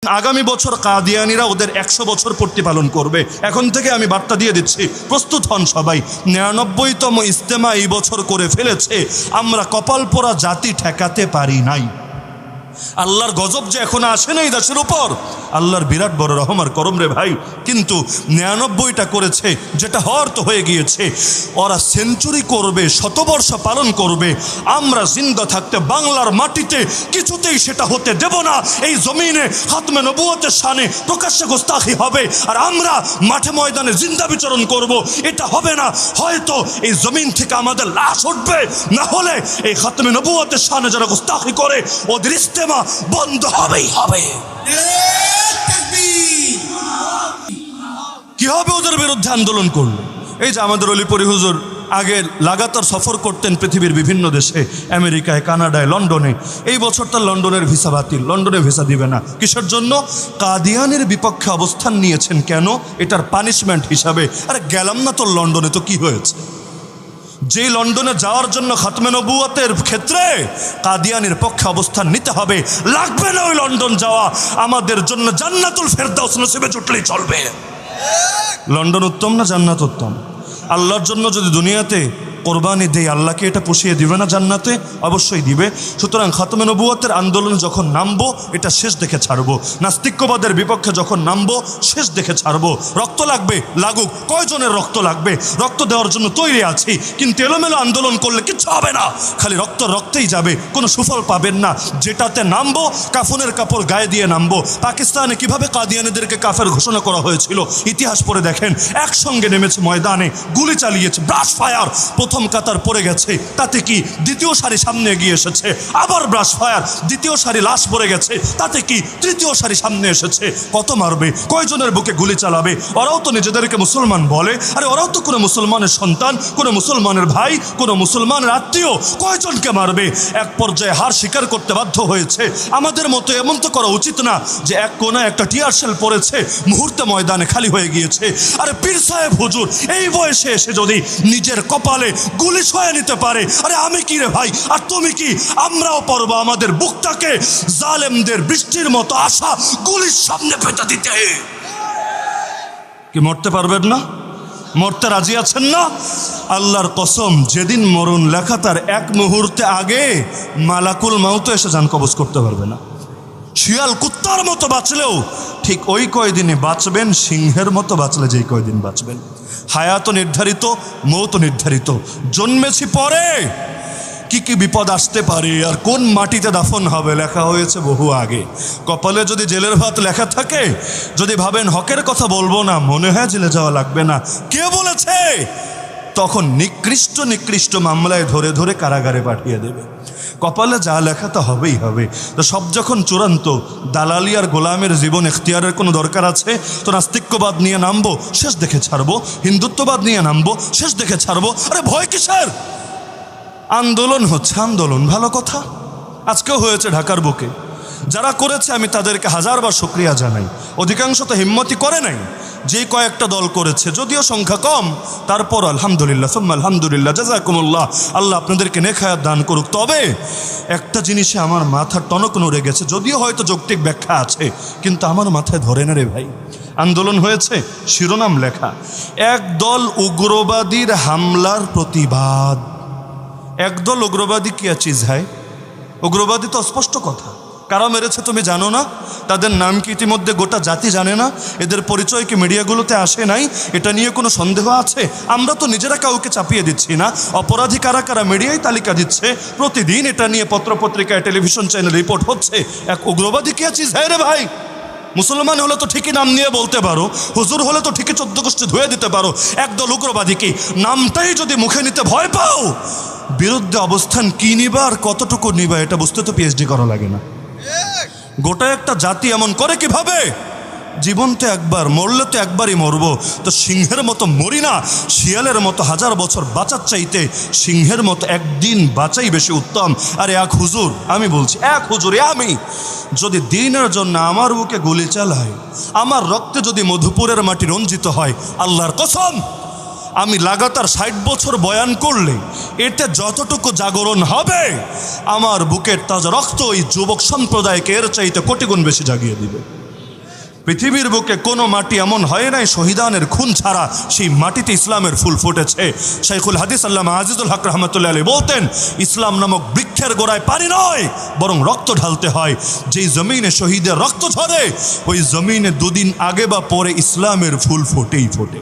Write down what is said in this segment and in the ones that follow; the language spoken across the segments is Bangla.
আগামী বছর কাদিয়ানিরা ওদের 100 বছর পূর্তি পালন করবে। এখন থেকে আমি বার্তা দিয়ে দিচ্ছি, প্রস্তুত হন সবাই। 99তম ইজতেমা এই বছর করে ফেলেছে। আমরা কপাল পোড়া জাতি ঠেকাতে পারি নাই। আল্লাহর গজব যে এখন আসে না এই দেশের উপর, আল্লাহর বিরাট বড় রহম আর করম রে ভাই। কিন্তু 99টা করেছে, যেটা হওয়ার তো হয়ে গিয়েছে। ওরা সেঞ্চুরি করবে, শতবর্ষ পালন করবে। আমরা জিন্দা থাকতে বাংলার মাটিতে কিছুতেই সেটা হতে দেব না। এই জমিনে খাতমে নবুয়তের শানে প্রকাশ্যে গোস্তাখি হবে, আর আমরা মাঠে ময়দানে জিন্দা বিচরণ করব। এটা হবে না। হয়তো এই জমিন থেকে আমাদের লাশ উঠবে, না হলে এই খাতমে নবুয়তের শানে যারা গোস্তাখি করে ওদের ইস্তেমা বন্ধ হবেই হবে। কি হবে ওদের বিরুদ্ধে আন্দোলন করলে? এই যে আমাদের অলিপুরি হুজুর আগে লাগাতার সফর করতেন পৃথিবীর বিভিন্ন দেশে, আমেরিকায়, কানাডায়, লন্ডনে। এই বছর তার লন্ডনের ভিসা বাতিল, লন্ডনে ভিসা দিবে না। কিসের জন্য? কাদিয়ানের বিপক্ষে অবস্থান নিয়েছেন। কেন? এটার পানিশমেন্ট হিসাবে। আরে গেলাম না তোর লন্ডনে, তো কি হয়েছে? যে লন্ডনে যাওয়ার জন্য খাতমে নবুয়তের ক্ষেত্রে কাদিয়ানির পক্ষে অবস্থান নিতে হবে, লাগবে না ওই লন্ডন যাওয়া। আমাদের জন্য জান্নাতুল ফেরদাউস নসিবে জুটলেই চলবে। লন্ডন উত্তম না জান্নাত উত্তম? আল্লাহর জন্য যদি দুনিয়াতে কোরবানি দেই, আল্লাহকে এটা পুষিয়ে দিবে না জান্নাতে? অবশ্যই দিবে। সুতরাং খাতমে নবুয়তের আন্দোলনে যখন নামবো, এটা শেষ দেখে ছাড়বো। নাস্তিক্যবাদের বিপক্ষে যখন নামবো, শেষ দেখে ছাড়বো। রক্ত লাগবে, লাগুক। কয়জনের রক্ত লাগবে? রক্ত দেওয়ার জন্য তৈরি আছি। কিন্তু এলোমেলো আন্দোলন করলে কিচ্ছু হবে না, খালি রক্তেই যাবে, কোনো সুফল পাবেন না। যেটাতে নামবো, কাফনের কাপড় গায়ে দিয়ে নামবো। পাকিস্তানে কিভাবে কাদিয়ানিদেরকে কাফের ঘোষণা করা হয়েছিল ইতিহাস পড়ে দেখেন। একসঙ্গে নেমেছে ময়দানে, গুলি চালিয়েছে, ব্রাশ ফায়ার। প্রথম কাতার পড়ে গেছে, তাতে কি? দ্বিতীয় সারি সামনে এগিয়ে এসেছে, আবার ব্রাশ ফায়ার। দ্বিতীয় সারি লাশ পড়ে গেছে, তাতে কি? তৃতীয় সারি সামনে এসেছে। কত মারবে? কয়জনের বুকে গুলি চালাবে? ওরাও তো নিজেদেরকে মুসলমান বলে। আরে ওরাও তো কোনো মুসলমানের সন্তান, কোনো মুসলমানের ভাই, কোনো মুসলমানের আত্মীয়। কয়জনকে মারবে? এক পর্যায়ে হার স্বীকার করতে বাধ্য হয়েছে। আমাদের মতো এমন তো করা উচিত না যে এক কোনায় একটা টিয়ার শেল পড়েছে, মুহূর্তে ময়দানে খালি হয়ে গিয়েছে। আরে পীর সাহেব হুজুর এই বয়সে এসে যদি নিজের কপালে গুলি ছয়ে নিতে পারে, আরে আমি কি রে ভাই, আর তুমি কি? আমরাও পারবো আমাদের বুকটাকে জালেমদের বৃষ্টির মতো আসা গুলির সামনে পেতে দিতে। কি মরতে পারবেন না? মরতে রাজি আছেন না? আল্লাহর কসম, যেদিন মরণ লেখা তার এক মুহূর্তে আগে মালাকুল মাউত এসে জান কবজ করতে পারবে না। শিয়াল কুত্তার মতো বাঁচলেও ঠিক ওই কয়দিনে বাঁচবেন, সিংহের মতো বাঁচলে যেই কয়দিন বাঁচবেন। হায়াত নির্ধারিত, মৌত নির্ধারিত। জন্মেছি পরে, কি কি বিপদ আসতে পারে আর কোন মাটিতে দাফন হবে লেখা হয়েছে বহু আগে। কপালে যদি জেলের ভাত লেখা থাকে, যদি ভাবেন হকের কথা বলবো না, মনে হয় জেলে যাওয়া লাগবে না। কে বলেছে? তখন নিকৃষ্ট মামলায় ধরে ধরে কারাগারে পাঠিয়ে দেবে। কপালে যা লেখা তা হবেই হবে। তো সব যখন চূড়ান্ত, দালালি আর গোলামের জীবন এখতিয়ারের কোনো দরকার আছে? তো নাস্তিক্যবাদ নিয়ে নামবো, শেষ দেখে ছাড়বো। হিন্দুত্ববাদ নিয়ে নামবো, শেষ দেখে ছাড়বো। আরে ভয় কিসের? আন্দোলন হচ্ছে, আন্দোলন ভালো কথা। আজকেও হয়েছে ঢাকার বুকে। যারা করেছে আমি তাদেরকে হাজারবার শুকরিয়া জানাই। অধিকাংশ তো হিম্মতি করে নাই। যে কয়েকটা দল করেছে, যদিও সংখ্যা কম, তারপর আলহামদুলিল্লাহ, সুম্মা আলহামদুলিল্লাহ, জাযাকুমুল্লাহ। আল্লাহ আপনাদেরকে নেক হায়াত দান করুক। তবে একটা জিনিসে আমার মাথার টনক নড়ে গেছে, যদিও হয়তো যৌক্তিক ব্যাখ্যা আছে, কিন্তু আমার মাথায় ধরে না রে ভাই। আন্দোলন হয়েছে, শিরোনাম লেখা একদল উগ্রবাদীর হামলার প্রতিবাদ। একদল উগ্রবাদী কিয়া চিজ হয়? উগ্রবাদী তো স্পষ্ট কথা। কারা মেরেছে তুমি জানো না? তাদের নাম কি ইতিমধ্যে গোটা জাতি জানে না? এদের পরিচয় কি মিডিয়াগুলোতে আসে নাই? এটা নিয়ে কোনো সন্দেহ আছে? আমরা তো নিজেরা কাউকে চাপিয়ে দিচ্ছি না। অপরাধী কারা কারা মিডিয়ায় তালিকা দিচ্ছে প্রতিদিন। এটা নিয়ে পত্রপত্রিকায়, টেলিভিশন চ্যানেল রিপোর্ট হচ্ছে। এক উগ্রবাদী কিয়া চিজ হয় রে ভাই? মুসলমান হলে তো ঠিকই নাম নিয়ে বলতে পারো, হুজুর হলে তো ঠিকই 14 গোষ্ঠী ধুয়ে দিতে পারো। একদল উগ্রবাদী কি? নামটাই যদি মুখে নিতে ভয় পাও, বিরুদ্ধে অবস্থান কি নিবা আর কতটুকু নিবা এটা বুঝতে তো পিএইচডি করা লাগে না। গোটা একটা জাতি এমন করে কিভাবে? জীবন তো একবার, মরলে তো একবারই মরবো। তো সিংহের মতো মরি না, শিয়ালের মতো হাজার বছর বাঁচার চাইতে সিংহের মতো একদিন বাঁচাই বেশি উত্তম। আরে এক হুজুর, আমি বলছি এক হুজুর, আমি যদি দিনের জন্য আমার বুকে গুলি চালায়, আমার রক্তে যদি মধুপুরের মাটি রঞ্জিত হয়, আল্লাহর কসম আমি লাগাতার 60 বছর বয়ান করলে এতে যতটুকু জাগরণ হবে, আমার বুকের তাজা রক্ত এই যুবক সম্প্রদায়কে এর চাইতে কোটি গুণ বেশি জাগিয়ে দিবে। পৃথিবীর বুকে কোনো মাটি এমন হয় নাই শহীদানের খুন ছাড়া সেই মাটিতে ইসলামের ফুল ফুটেছে। শাইখুল হাদিস আল্লামা আজিজুল হক রহমতুল্লাহ আলাইহি বলতেন, ইসলাম নামক বৃক্ষের গোড়ায় পানি নয়, বরং রক্ত ঢালতে হয়। যেই জমিনে শহীদের রক্ত ঝরে, ওই জমিনে দুদিন আগে বা পরে ইসলামের ফুল ফোটেই ফোটে।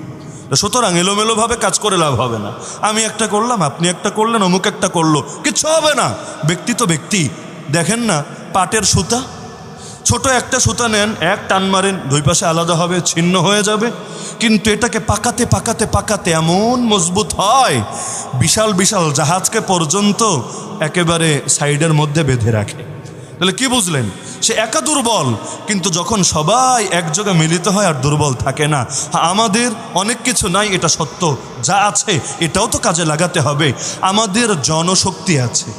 সুতরাং এলোমেলোভাবে কাজ করে লাভ হবে না। আমি একটা করলাম, আপনি একটা করলেন, অমুক একটা করলো, কিচ্ছু হবে না। ব্যক্তি তো ব্যক্তি। দেখেন না পাটের সুতা, ছোট একটা সুতা নেন, এক টান মারেন, দুই পাশে আলাদা হবে, ছিন্ন হয়ে যাবে। কিন্তু এটাকে পাকাতে পাকাতে পাকাতে এমন মজবুত হয়, বিশাল বিশাল জাহাজকে পর্যন্ত একেবারে সাইডের মধ্যে বেঁধে রাখে। তাহলে কি বুঝলেন? সে একা দুর্বল, কিন্তু যখন সবাই একযোগে মিলিত হয় আর দুর্বল থাকে না। আমাদের অনেক কিছু নাই, এটা সত্য, যা আছে এটাও তো কাজে লাগাতে হবে। আমাদের জনশক্তি আছে।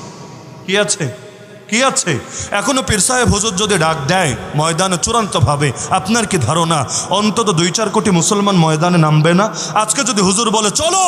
কি আছে? কি আছে? এখনো পীর সাহেব হুজুর যদি ডাক দেয় ময়দানে চূড়ান্তভাবে, আপনার কি ধারণা অন্তত 2-4 কোটি মুসলমান ময়দানে নামবে না? আজকে যদি হুজুর বলে চলো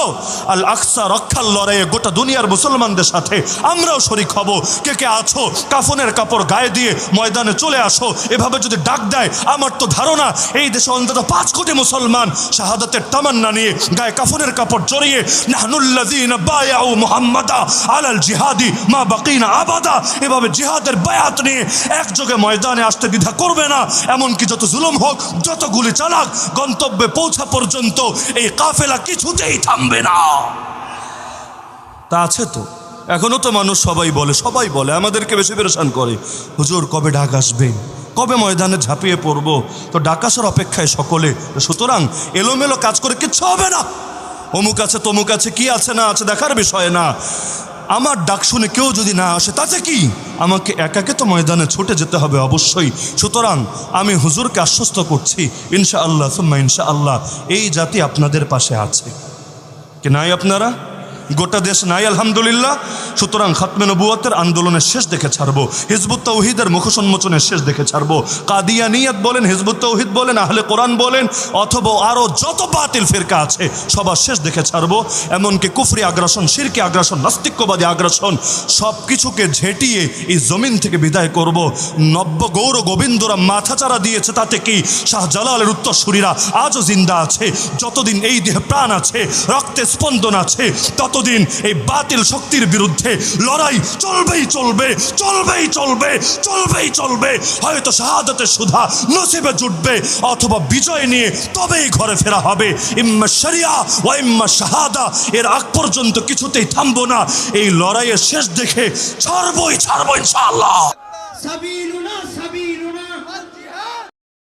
আল আকসা রক্ষার লড়াইয়ে গোটা দুনিয়ার মুসলমানদের সাথে আমরাও শরিক হব, কে কে আছো কাফনের কাপড় গায়ে দিয়ে ময়দানে চলে আসো, এভাবে যদি ডাক দেয়, আমার তো ধারণা এই দেশে অন্তত 5 কোটি মুসলমান শাহাদাতের তামান্না নিয়ে গায়ে কাফনের কাপড় জড়িয়ে নাহনুল্লাযীনা বায়াউ মুহাম্মাদা আলাল জিহাদি মা বাকিনা আবাদা, এভাবে জিহাদের বায়াত নিয়ে একযোগে ময়দানে আসতে দ্বিধা করবে না। এমনকি যত জুলুম হোক, যত গুলি চালাক, গন্তব্যে পৌঁছা পর্যন্ত এই কাফেলা কিছুতেই থামবে না। তা আছে তো। এখনো তো মানুষ সবাই বলে আমাদেরকে বেশি পেরেশান করে, হুজুর কবে ডাক আসবে, কবে ময়দানে ঝাঁপিয়ে পড়ব। তো ডাক আসার অপেক্ষায় সকলে। সুতরাং এলোমেলো কাজ করে কিচ্ছু হবে না। অমুক আছে তমুক আছে, কি আছে না আছে দেখার বিষয় না। আমার ডাক শুনে কেউ যদি না আসে তাতে কি, আমাকে একাকে তো ময়দানে ছুটে যেতে হবে অবশ্যই। সুতরাং আমি হুজুরকে আশ্বস্ত করছি, ইনশাআল্লাহ সুম্মা ইনশাআল্লাহ এই জাতি আপনাদের পাশে আছে। কি নাই আপনারা? গোটা দেশ নাই আলহামদুলিল্লাহ। সুতরাং খাতমে নবুয়তের আন্দোলনের শেষ দেখে ছাড়বো, হিজবুত তাওহীদের মুখোন্মোচনের শেষ দেখে ছাড়বো। কাদিয়ানিয়ত বলেন, হিজবুত তাওহীদ বলেন, আহলে কোরআন বলেন, অথবা আরও যত বাতিল ফিরকা আছে সবার শেষ দেখে ছাড়বো। এমনকি কুফরি আগ্রাসন, শিরকি আগ্রাসন, নাস্তিক্যবাদী আগ্রাসন সব কিছুকে ঝেঁটিয়ে এই জমিন থেকে বিদায় করব। নব্য গৌর গোবিন্দরা মাথাচাড়া দিয়েছে, তাতে কি শাহজালালের উত্তরসূরিরা আজও জিন্দা আছে। যতদিন এই দেহে প্রাণ আছে, রক্তে স্পন্দন আছে, ততদিন এই বাতিল শক্তির বিরুদ্ধে লড়াই চলবেই চলবে, চলবেই চলবে, চলবেই চলবে। হয়তো শাহাদাতের সুধা নসিবে জুটবে, অথবা বিজয় নিয়ে তবেই ঘরে ফেরা হবে। ইম্মা শরিয়া ওয়া ইম্মা শাহাদা, এর আগ পর্যন্ত কিছুতেই থামবো না। এই লড়াইয়ের শেষ দেখে ছাড়বই ইনশাআল্লাহ।